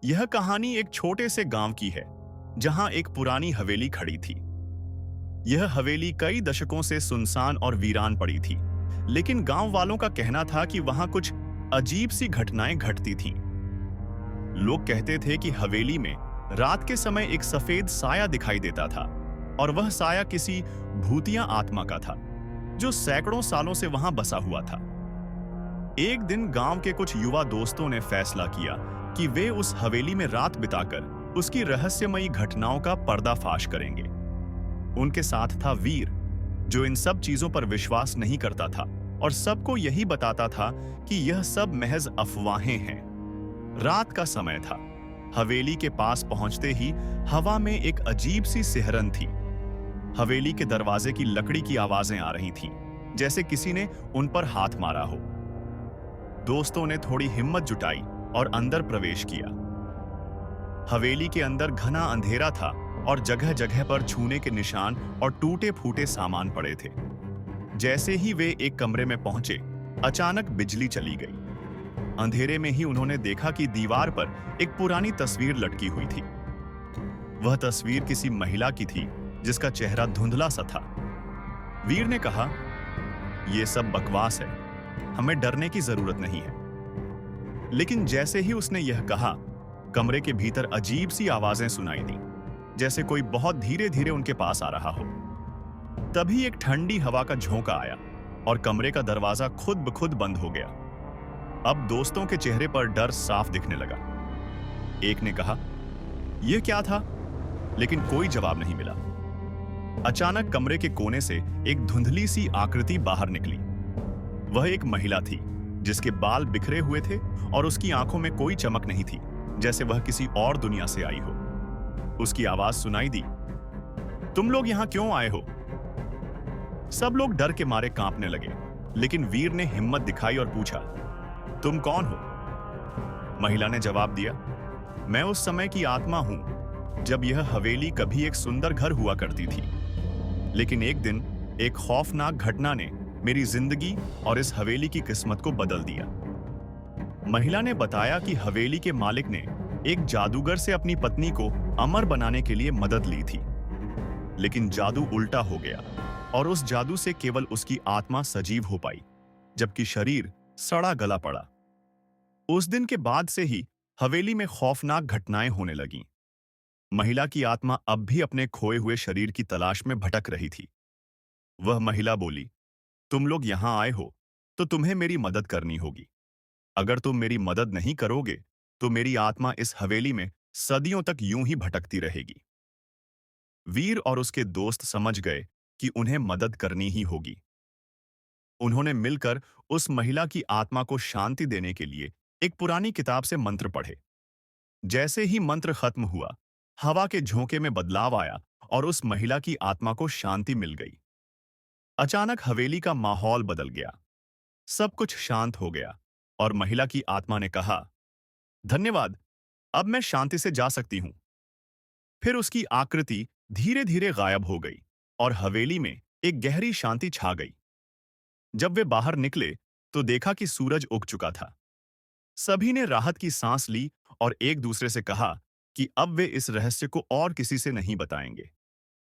यह कहानी एक छोटे से गांव की है, जहां एक पुरानी हवेली खड़ी थी। यह हवेली कई दशकों से सुनसान और वीरान पड़ी थी, लेकिन गांव वालों का कहना था कि वहां कुछ अजीब सी घटनाएं घटती थीं। लोग कहते थे कि हवेली में रात के समय एक सफेद साया दिखाई देता था, और वह साया किसी भूतिया आत्मा का था, जो सैकड़ों सालों से वहां बसा हुआ था। एक दिन गांव के कुछ युवा दोस्तों ने फैसला किया कि वे उस हवेली में रात बिताकर उसकी रहस्यमयी घटनाओं का पर्दाफाश करेंगे। उनके साथ था वीर, जो इन सब चीजों पर विश्वास नहीं करता था और सबको यही बताता था कि यह सब महज अफवाहें हैं। रात का समय था। हवेली के पास पहुंचते ही हवा में एक अजीब सी सिहरन थी। हवेली के दरवाजे की लकड़ी की आवाजें आ रही थीं, जैसे किसी ने उन पर हाथ मारा हो। दोस्तों ने थोड़ी हिम्मत जुटाई और अंदर प्रवेश किया। हवेली के अंदर घना अंधेरा था और जगह जगह पर छूने के निशान और टूटे फूटे सामान पड़े थे। जैसे ही वे एक कमरे में पहुंचे, अचानक बिजली चली गई। अंधेरे में ही उन्होंने देखा कि दीवार पर एक पुरानी तस्वीर लटकी हुई थी। वह तस्वीर किसी महिला की थी, जिसका चेहरा धुंधला सा था। वीर ने कहा, "यह सब बकवास है, हमें डरने की जरूरत नहीं है।" लेकिन जैसे ही उसने यह कहा, कमरे के भीतर अजीब सी आवाजें सुनाई दी, जैसे कोई बहुत धीरे धीरे उनके पास आ रहा हो। तभी एक ठंडी हवा का झोंका आया और कमरे का दरवाजा खुद ब खुद बंद हो गया। अब दोस्तों के चेहरे पर डर साफ दिखने लगा। एक ने कहा, "यह क्या था?" लेकिन कोई जवाब नहीं मिला। अचानक कमरे के कोने से एक धुंधली सी आकृति बाहर निकली। वह एक महिला थी, जिसके बाल बिखरे हुए थे और उसकी आंखों में कोई चमक नहीं थी, जैसे वह किसी और दुनिया से आई हो। उसकी आवाज सुनाई दी, "तुम लोग यहां क्यों आए हो?" सब लोग डर के मारे कांपने लगे, लेकिन वीर ने हिम्मत दिखाई और पूछा, "तुम कौन हो?" महिला ने जवाब दिया, "मैं उस समय की आत्मा हूं, जब यह हवेली कभी एक सुंदर घर हुआ करती थी। लेकिन एक दिन एक खौफनाक घटना ने मेरी जिंदगी और इस हवेली की किस्मत को बदल दिया।" महिला ने बताया कि हवेली के मालिक ने एक जादूगर से अपनी पत्नी को अमर बनाने के लिए मदद ली थी, लेकिन जादू उल्टा हो गया और उस जादू से केवल उसकी आत्मा सजीव हो पाई, जबकि शरीर सड़ा गला पड़ा। उस दिन के बाद से ही हवेली में खौफनाक घटनाएं होने लगीं। महिला की आत्मा अब भी अपने खोए हुए शरीर की तलाश में भटक रही थी। वह महिला बोली, "तुम लोग यहां आए हो, तो तुम्हें मेरी मदद करनी होगी। अगर तुम मेरी मदद नहीं करोगे, तो मेरी आत्मा इस हवेली में सदियों तक यूं ही भटकती रहेगी।" वीर और उसके दोस्त समझ गए कि उन्हें मदद करनी ही होगी। उन्होंने मिलकर उस महिला की आत्मा को शांति देने के लिए एक पुरानी किताब से मंत्र पढ़े। जैसे ही मंत्र खत्म हुआ, हवा के झोंके में बदलाव आया और उस महिला की आत्मा को शांति मिल गई। अचानक हवेली का माहौल बदल गया। सब कुछ शांत हो गया और महिला की आत्मा ने कहा, "धन्यवाद, अब मैं शांति से जा सकती हूं।" फिर उसकी आकृति धीरे धीरे गायब हो गई और हवेली में एक गहरी शांति छा गई। जब वे बाहर निकले, तो देखा कि सूरज उग चुका था। सभी ने राहत की सांस ली और एक दूसरे से कहा कि अब वे इस रहस्य को और किसी से नहीं बताएंगे।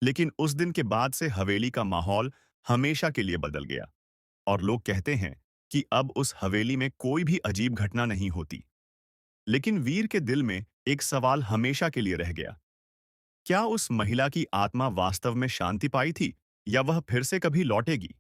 लेकिन उस दिन के बाद से हवेली का माहौल हमेशा के लिए बदल गया और लोग कहते हैं कि अब उस हवेली में कोई भी अजीब घटना नहीं होती। लेकिन वीर के दिल में एक सवाल हमेशा के लिए रह गया। क्या उस महिला की आत्मा वास्तव में शांति पाई थी, या वह फिर से कभी लौटेगी?